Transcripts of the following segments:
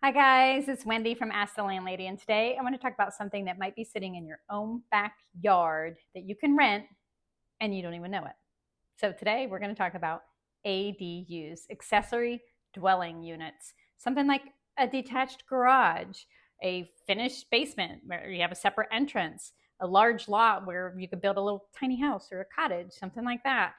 Hi guys, it's Wendy from Ask The Landlady, and today I want to talk about something that might be sitting in your own backyard that you can rent and you don't even know it. So today we're going to talk about ADUs, accessory dwelling units, something like a detached garage, a finished basement where you have a separate entrance, a large lot where you could build a little tiny house or a cottage, something like that.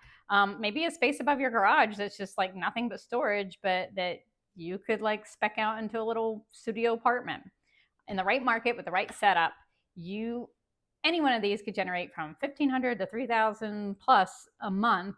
Maybe a space above your garage that's just like nothing but storage, but that you could like spec out into a little studio apartment. In the right market with the right setup, you any one of these could generate from 1,500 to 3,000 plus a month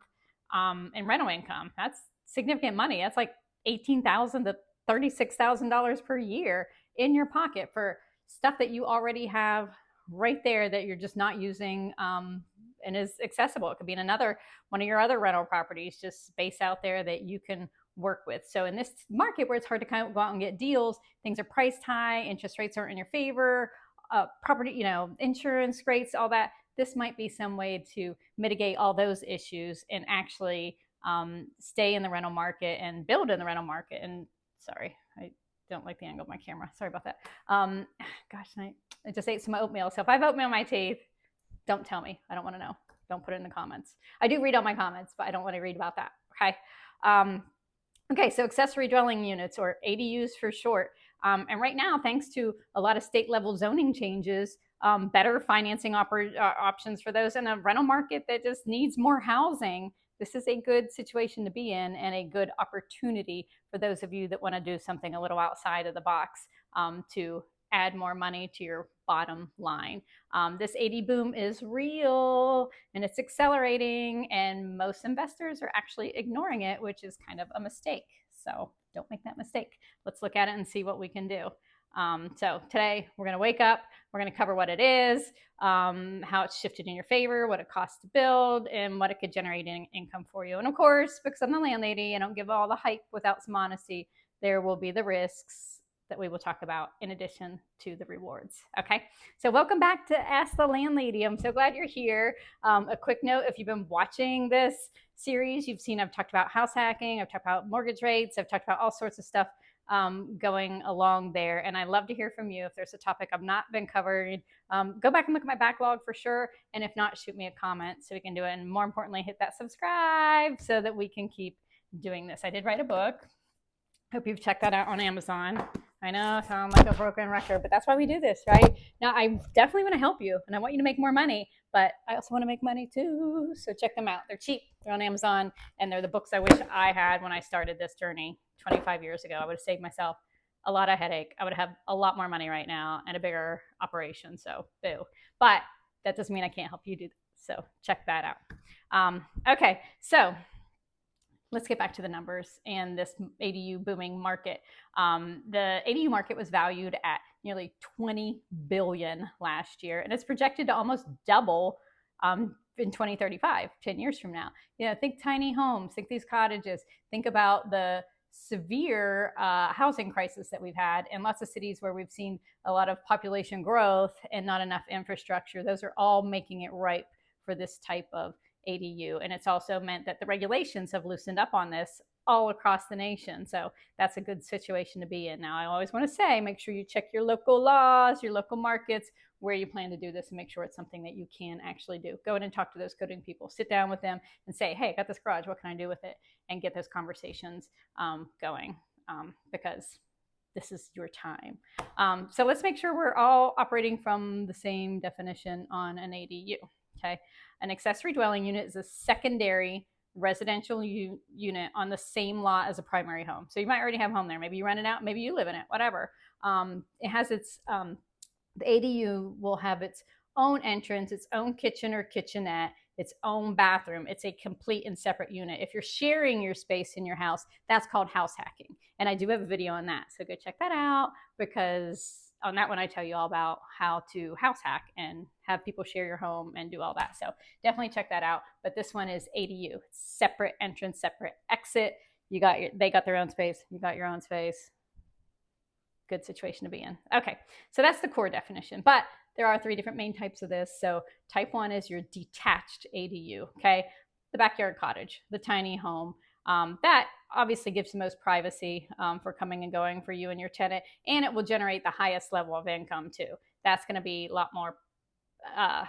in rental income. That's significant money. That's like 18,000 to $36,000 per year in your pocket for stuff that you already have right there that you're just not using, and is accessible. It could be in another one of your other rental properties, just space out there that you can work with. So in this market where it's hard to kind of go out and get deals, things are priced high, interest rates aren't in your favor, property, insurance rates, all that. This might be some way to mitigate all those issues and actually stay in the rental market and build in the rental market. And sorry, I don't like the angle of my camera. Sorry about that. Gosh, I just ate some oatmeal. So if I have oatmeal in my teeth, don't tell me. I don't want to know. Don't put it in the comments. I do read all my comments, but I don't want to read about that. Okay. Okay, so accessory dwelling units, or ADUs for short. And right now, thanks to a lot of state level zoning changes, better financing options for those in a rental market that just needs more housing, this is a good situation to be in and a good opportunity for those of you that want to do something a little outside of the box, to add more money to your bottom line. This AD boom is real and it's accelerating, and most investors are actually ignoring it, which is kind of a mistake. So don't make that mistake. Let's look at it and see what we can do. So today we're going to wake up, we're going to cover what it is, how it's shifted in your favor, what it costs to build, and what it could generate in income for you. And of course, because I'm the landlady, I don't give all the hype without some honesty. There will be the risks that we will talk about in addition to the rewards. Okay, so welcome back to Ask the Landlady. I'm so glad you're here. A quick note, if you've been watching this series, you've seen I've talked about house hacking, I've talked about mortgage rates, I've talked about all sorts of stuff going along there. And I love to hear from you. If there's a topic I've not been covering, go back and look at my backlog for sure. And if not, shoot me a comment so we can do it. And more importantly, hit that subscribe so that we can keep doing this. I did write a book. Hope you've checked that out on Amazon. I know I sound like a broken record, but that's why we do this, right? Now, I definitely want to help you and I want you to make more money, but I also want to make money too. So check them out. They're cheap. They're on Amazon, and they're the books I wish I had when I started this journey 25 years ago. I would have saved myself a lot of headache. I would have a lot more money right now and a bigger operation. So boo. But that doesn't mean I can't help you do that. So check that out. Okay, so let's get back to the numbers and this ADU booming market. The ADU market was valued at nearly $20 billion last year, and it's projected to almost double in 2035, 10 years from now. Think tiny homes, think these cottages, think about the severe housing crisis that we've had in lots of cities where we've seen a lot of population growth and not enough infrastructure. Those are all making it ripe for this type of ADU. And it's also meant that the regulations have loosened up on this all across the nation. So that's a good situation to be in. Now, I always want to say, make sure you check your local laws, your local markets, where you plan to do this, and make sure it's something that you can actually do. Go in and talk to those coding people. Sit down with them and say, hey, I got this garage. What can I do with it? And get those conversations going, because this is your time. So let's make sure we're all operating from the same definition on an ADU. Okay. An accessory dwelling unit is a secondary residential unit on the same lot as a primary home. So you might already have a home there. Maybe you rent it out. Maybe you live in it, whatever. It has its, the ADU will have its own entrance, its own kitchen or kitchenette, its own bathroom. It's a complete and separate unit. If you're sharing your space in your house, that's called house hacking. And I do have a video on that. So go check that out, because on that one, I tell you all about how to house hack and have people share your home and do all that. So definitely check that out. But this one is ADU, separate entrance, separate exit. They got their own space. You got your own space. Good situation to be in. Okay, so that's the core definition. But there are 3 different main types of this. So type 1 is your detached ADU. Okay, the backyard cottage, the tiny home. That obviously gives the most privacy for coming and going for you and your tenant, and it will generate the highest level of income too. That's going to be a lot more uh,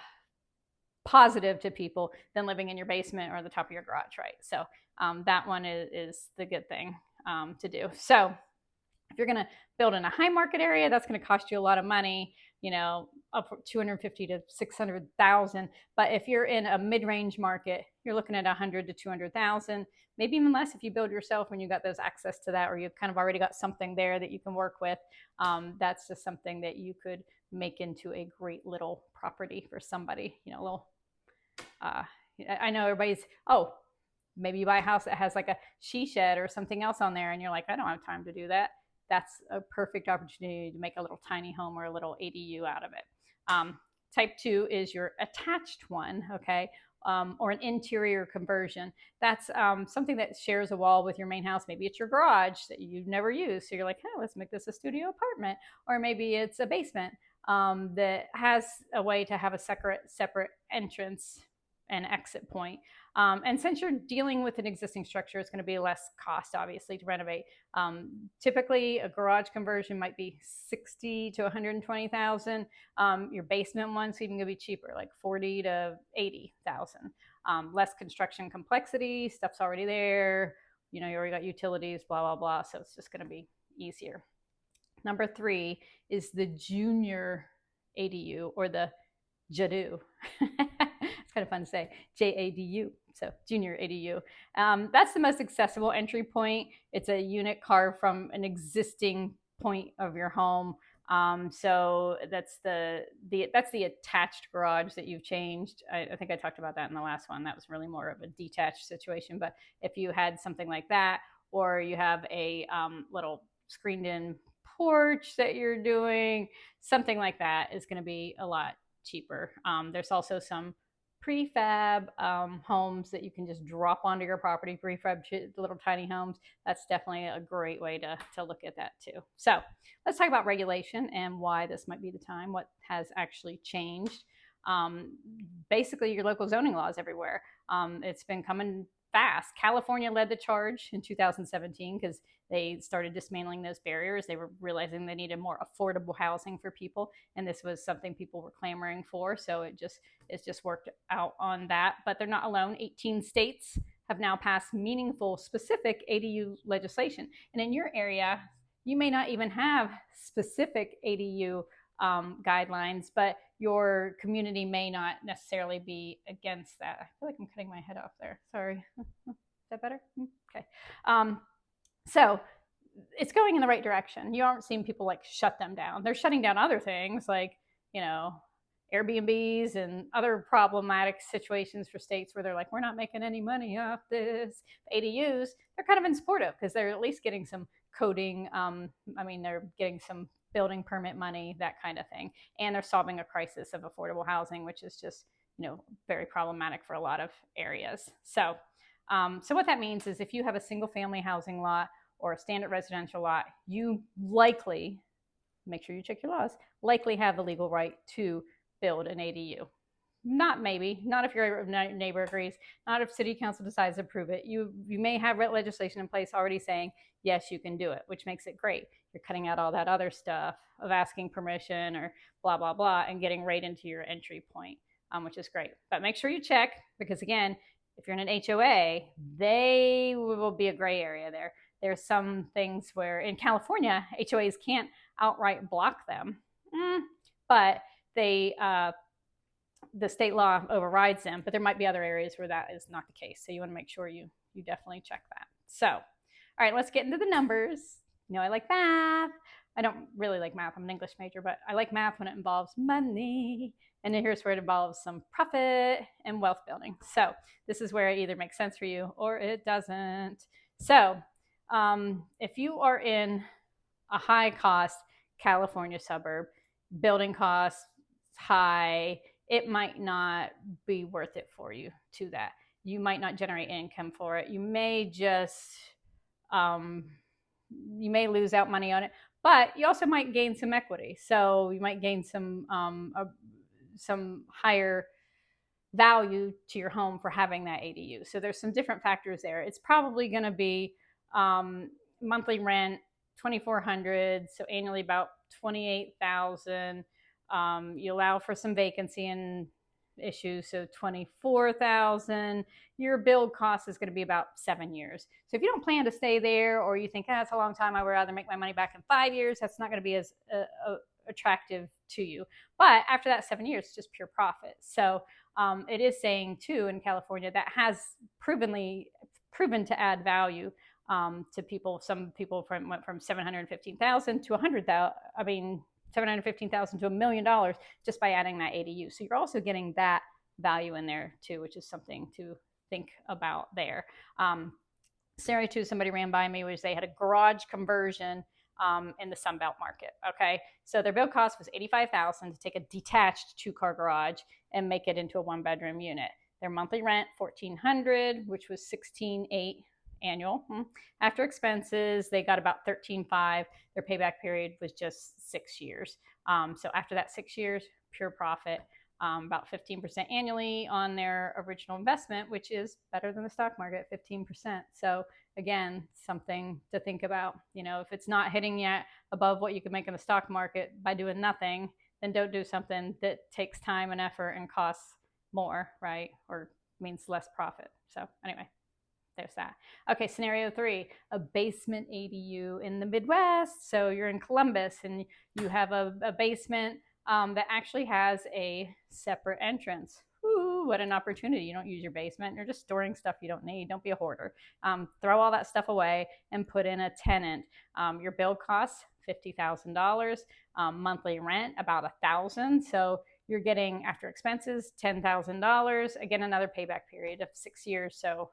positive to people than living in your basement or the top of your garage, right? So that one is the good thing to do. So if you're going to build in a high market area, that's going to cost you a lot of money, up 250 to 600,000. But if you're in a mid-range market, you're looking at 100 to 200,000, maybe even less if you build yourself when you got those access to that, or you've kind of already got something there that you can work with. That's just something that you could make into a great little property for somebody, a little. I know everybody's, maybe you buy a house that has like a she shed or something else on there, and you're like, I don't have time to do that. That's a perfect opportunity to make a little tiny home or a little ADU out of it. Type 2 is your attached one, okay, or an interior conversion. That's something that shares a wall with your main house. Maybe it's your garage that you've never used, so you're like, hey, let's make this a studio apartment. Or maybe it's a basement that has a way to have a separate entrance and exit point. And since you're dealing with an existing structure, it's going to be less cost, obviously, to renovate. Typically, a garage conversion might be 60 to 120,000. Your basement one's even going to be cheaper, like 40 to 80,000. Less construction complexity, stuff's already there. You already got utilities, blah blah blah. So it's just going to be easier. Number 3 is the junior ADU, or the JADU. It's kind of fun to say, JADU. So junior ADU. That's the most accessible entry point. It's a unit carved from an existing point of your home. So that's the attached garage that you've changed. I think I talked about that in the last one. That was really more of a detached situation. But if you had something like that, or you have a little screened-in porch that you're doing, something like that is going to be a lot cheaper. There's also some prefab homes that you can just drop onto your property, prefab little tiny homes. That's definitely a great way to look at that too. So let's talk about regulation and why this might be the time, what has actually changed. Basically, your local zoning laws everywhere. It's been coming fast. California led the charge in 2017 because they started dismantling those barriers. They were realizing they needed more affordable housing for people, and this was something people were clamoring for. So it's just worked out on that. But they're not alone. 18 states have now passed meaningful, specific ADU legislation, and in your area, you may not even have specific ADU guidelines, but your community may not necessarily be against that. I feel like I'm cutting my head off there. Sorry. Is that better? Okay. So it's going in the right direction. You aren't seeing people like shut them down. They're shutting down other things like, Airbnbs and other problematic situations for states where they're like, we're not making any money off this. ADUs, they're kind of in support of, because they're at least getting some coding. They're getting some building permit money, that kind of thing. And they're solving a crisis of affordable housing, which is just, very problematic for a lot of areas. So what that means is if you have a single family housing lot or a standard residential lot, you likely, make sure you check your laws, likely have the legal right to build an ADU. Not maybe, not if your neighbor agrees, not if city council decides to approve it. You may have legislation in place already saying, yes, you can do it, which makes it great. You're cutting out all that other stuff of asking permission or blah, blah, blah, and getting right into your entry point, which is great. But make sure you check, because again, if you're in an HOA, they will be a gray area there. There's some things where in California, HOAs can't outright block them, but the state law overrides them. But there might be other areas where that is not the case. So you want to make sure you definitely check that. So, all right, let's get into the numbers. I like math. I don't really like math. I'm an English major, but I like math when it involves money. And then here's where it involves some profit and wealth building. So this is where it either makes sense for you or it doesn't. So if you are in a high cost California suburb, building costs high, it might not be worth it for you to that. You might not generate income for it. You may just, you may lose out money on it, but you also might gain some equity. So you might gain some higher value to your home for having that ADU. So there's some different factors there. It's probably going to be monthly rent 2,400, so annually about 28,000. You allow for some vacancy and issues, so 24,000. Your build cost is going to be about 7 years. So if you don't plan to stay there, or you think that's a long time, I would rather make my money back in 5 years, that's not going to be as attractive to you. But after that 7 years, it's just pure profit. So it is saying too in California that has proven to add value to people. Some people went from 715,000 to 100,000. I mean, 715,000 to $1 million just by adding that ADU. So you're also getting that value in there too, which is something to think about there. Scenario two, somebody ran by me, was they had a garage conversion in the Sunbelt market. Okay, so their build cost was $85,000 to take a detached 2-car garage and make it into a 1-bedroom unit. Their monthly rent $1,400, which was $16,800 annual. After expenses, they got about $13,500. Their payback period was just 6 years. So after that 6 years, pure profit. About 15% annually on their original investment, which is better than the stock market, 15%. So again, something to think about. If it's not hitting yet above what you can make in the stock market by doing nothing, then don't do something that takes time and effort and costs more, right? Or means less profit. So anyway, there's that. Okay, scenario three, a basement ADU in the Midwest. So you're in Columbus and you have a basement that actually has a separate entrance. Ooh, what an opportunity. You don't use your basement. You're just storing stuff you don't need. Don't be a hoarder. Throw all that stuff away and put in a tenant. Your build costs $50,000. Monthly rent about $1,000. So you're getting, after expenses, $10,000. Again, another payback period of 6 years. So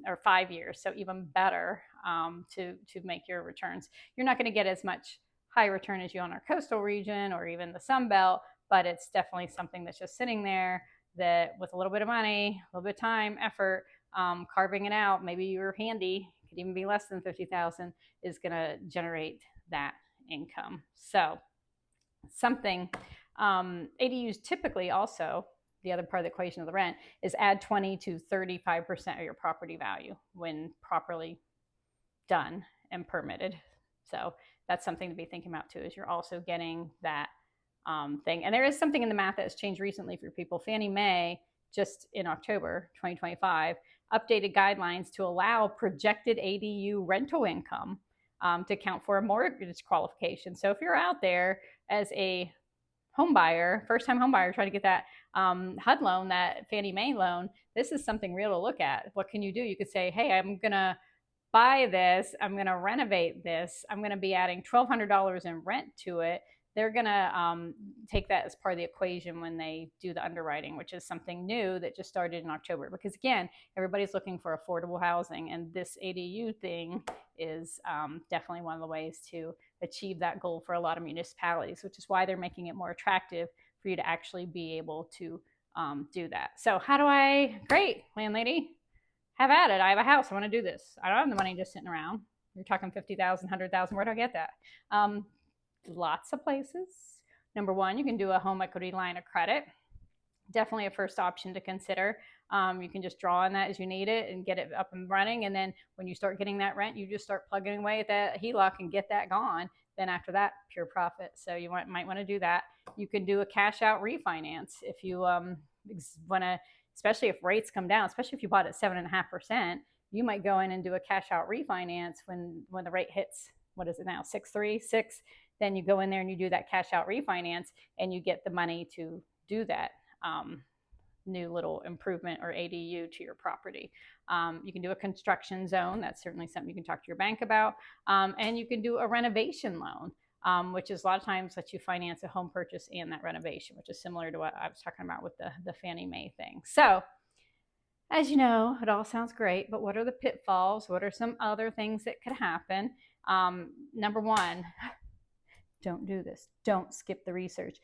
or 5 years, so even better to make your returns. You're not going to get as much high return as you on our coastal region or even the Sun Belt, but it's definitely something that's just sitting there that with a little bit of money, a little bit of time, effort, carving it out, maybe you're handy, it could even be less than 50,000, is going to generate that income. So something ADUs typically also, the other part of the equation of the rent, is add 20 to 35% of your property value when properly done and permitted. So that's something to be thinking about too, is you're also getting that thing. And there is something in the math that has changed recently for people. Fannie Mae, just in October 2025, updated guidelines to allow projected ADU rental income to count for a mortgage qualification. So if you're out there as a home buyer, first-time home buyer, trying to get that HUD loan, that Fannie Mae loan, this is something real to look at. What can you do? You could say, hey, I'm going to buy this, I'm going to renovate this, I'm going to be adding $1,200 in rent to it. They're going to take that as part of the equation when they do the underwriting, which is something new that just started in October. Because again, everybody's looking for affordable housing, and this ADU thing is definitely one of the ways to achieve that goal for a lot of municipalities, which is why they're making it more attractive for you to actually be able to do that. So how do I, great, landlady, have at it. I have a house. I want to do this. I don't have the money just sitting around. You're talking 50,000, 100,000. Where do I get that? Lots of places. Number one, you can do a home equity line of credit. Definitely a first option to consider. You can just draw on that as you need it and get it up and running. And then when you start getting that rent, you just start plugging away at that HELOC and get that gone. Then after that, pure profit. So you might want to do that. You can do a cash out refinance if you want to, especially if rates come down, especially if you bought at 7.5%, you might go in and do a cash out refinance when the rate hits, what is it now, 6.3, 6. Then you go in there and you do that cash out refinance and you get the money to do that new little improvement or ADU to your property. You can do a construction zone. That's certainly something you can talk to your bank about. And you can do a renovation loan, which is a lot of times lets you finance a home purchase and that renovation, which is similar to what I was talking about with the Fannie Mae thing. So as you know, it all sounds great, but what are the pitfalls? What are some other things that could happen? Number one, don't do this. Don't skip the research.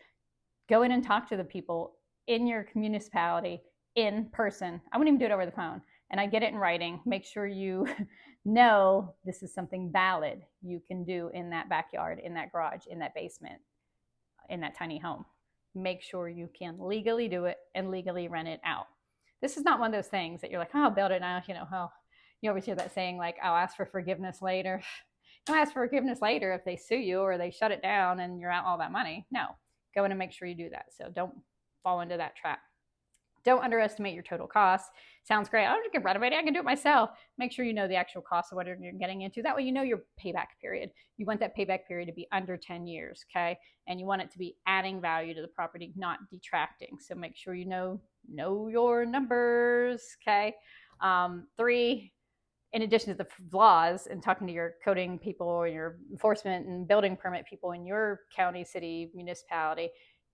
Go in and talk to the people in your municipality in person. I wouldn't even do it over the phone. And I get it in writing. Make sure you know this is something valid you can do in that backyard, in that garage, in that basement, in that tiny home. Make sure you can legally do it and legally rent it out. This is not one of those things that you're like, oh, I'll build it now, You always hear that saying, like, I'll ask for forgiveness later. Don't ask for forgiveness later if they sue you or they shut it down and you're out all that money. No, go in and make sure you do that. So don't fall into that trap. Don't underestimate your total costs. Sounds great. I can renovate it. I can do it myself. Make sure you know the actual cost of what you're getting into. That way you know your payback period. You want that payback period to be under 10 years, okay? And you want it to be adding value to the property, not detracting. So make sure you know your numbers, okay? 3, in addition to the flaws and talking to your coding people or your enforcement and building permit people in your county, city, municipality,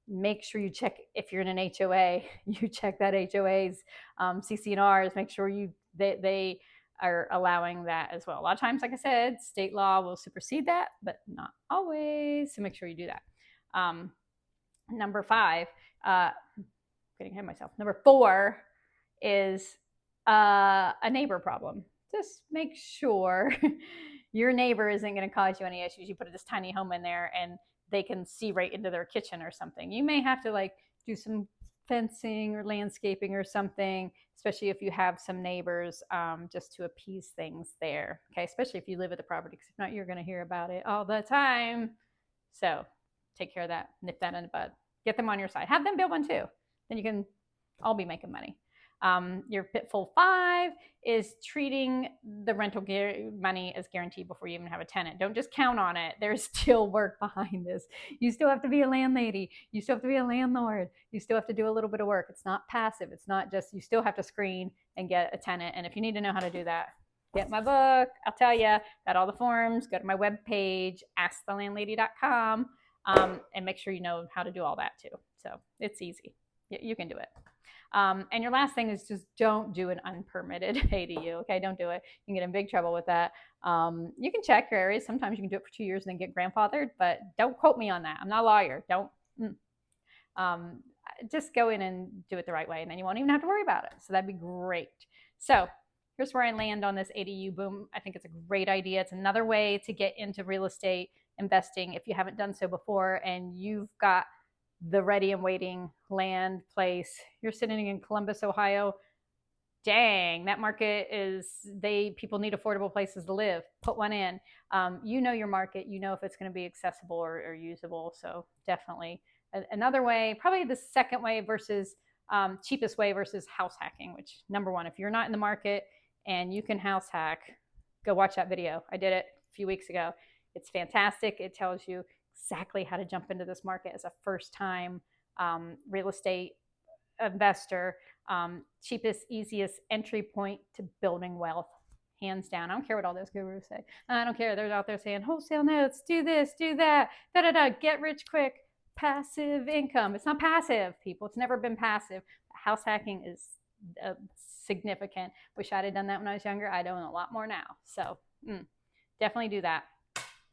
make sure you check, if you're in an HOA, you check that HOA's CC&Rs, make sure they are allowing that as well. A lot of times, like I said, state law will supersede that, but not always. So make sure you do that. Number 5, getting ahead of myself. Number 4 is a neighbor problem. Just make sure your neighbor isn't going to cause you any issues. You put this tiny home in there and they can see right into their kitchen or something. You may have to like do some fencing or landscaping or something, especially if you have some neighbors, just to appease things there. Okay, especially if you live at the property, because if not, you're going to hear about it all the time. So take care of that. Nip that in the bud. Get them on your side. Have them build one too. Then you can all be making money. Your pitfall 5 is treating the rental money as guaranteed before you even have a tenant. Don't just count on it. There's still work behind this. You still have to be a landlady. You still have to be a landlord. You still have to do a little bit of work. It's not passive. It's not just, you still have to screen and get a tenant. And if you need to know how to do that, get my book. I'll tell you, got all the forms. Go to my webpage, askthelandlady.com, and make sure you know how to do all that too. So it's easy. You can do it. And your last thing is just don't do an unpermitted ADU. Okay, don't do it. You can get in big trouble with that. You can check your areas. Sometimes you can do it for 2 years and then get grandfathered, but don't quote me on that. I'm not a lawyer. Don't. Just go in and do it the right way, and then you won't even have to worry about it. So that'd be great. So here's where I land on this ADU boom. I think it's a great idea. It's another way to get into real estate investing if you haven't done so before and you've got the ready and waiting land place. You're sitting in Columbus, Ohio. Dang, that market is, people need affordable places to live. Put one in. You know your market. You know if it's going to be accessible or usable. So definitely another way, probably the second way versus cheapest way versus house hacking, which number 1, if you're not in the market and you can house hack, go watch that video. I did it a few weeks ago. It's fantastic. It tells you exactly how to jump into this market as a first-time real estate investor. Cheapest, easiest entry point to building wealth, hands down. I don't care what all those gurus say. I don't care. They're out there saying wholesale notes, do this, do that, get rich quick, passive income. It's not passive, people. It's never been passive. House hacking is significant. Wish I'd have done that when I was younger. I own a lot more now. So definitely do that.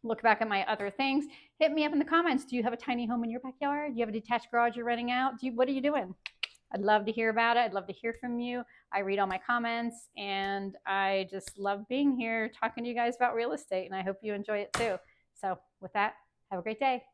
Look back at my other things. Hit me up in the comments. Do you have a tiny home in your backyard? Do you have a detached garage you're renting out? What are you doing? I'd love to hear about it. I'd love to hear from you. I read all my comments, and I just love being here talking to you guys about real estate, and I hope you enjoy it too. So with that, have a great day.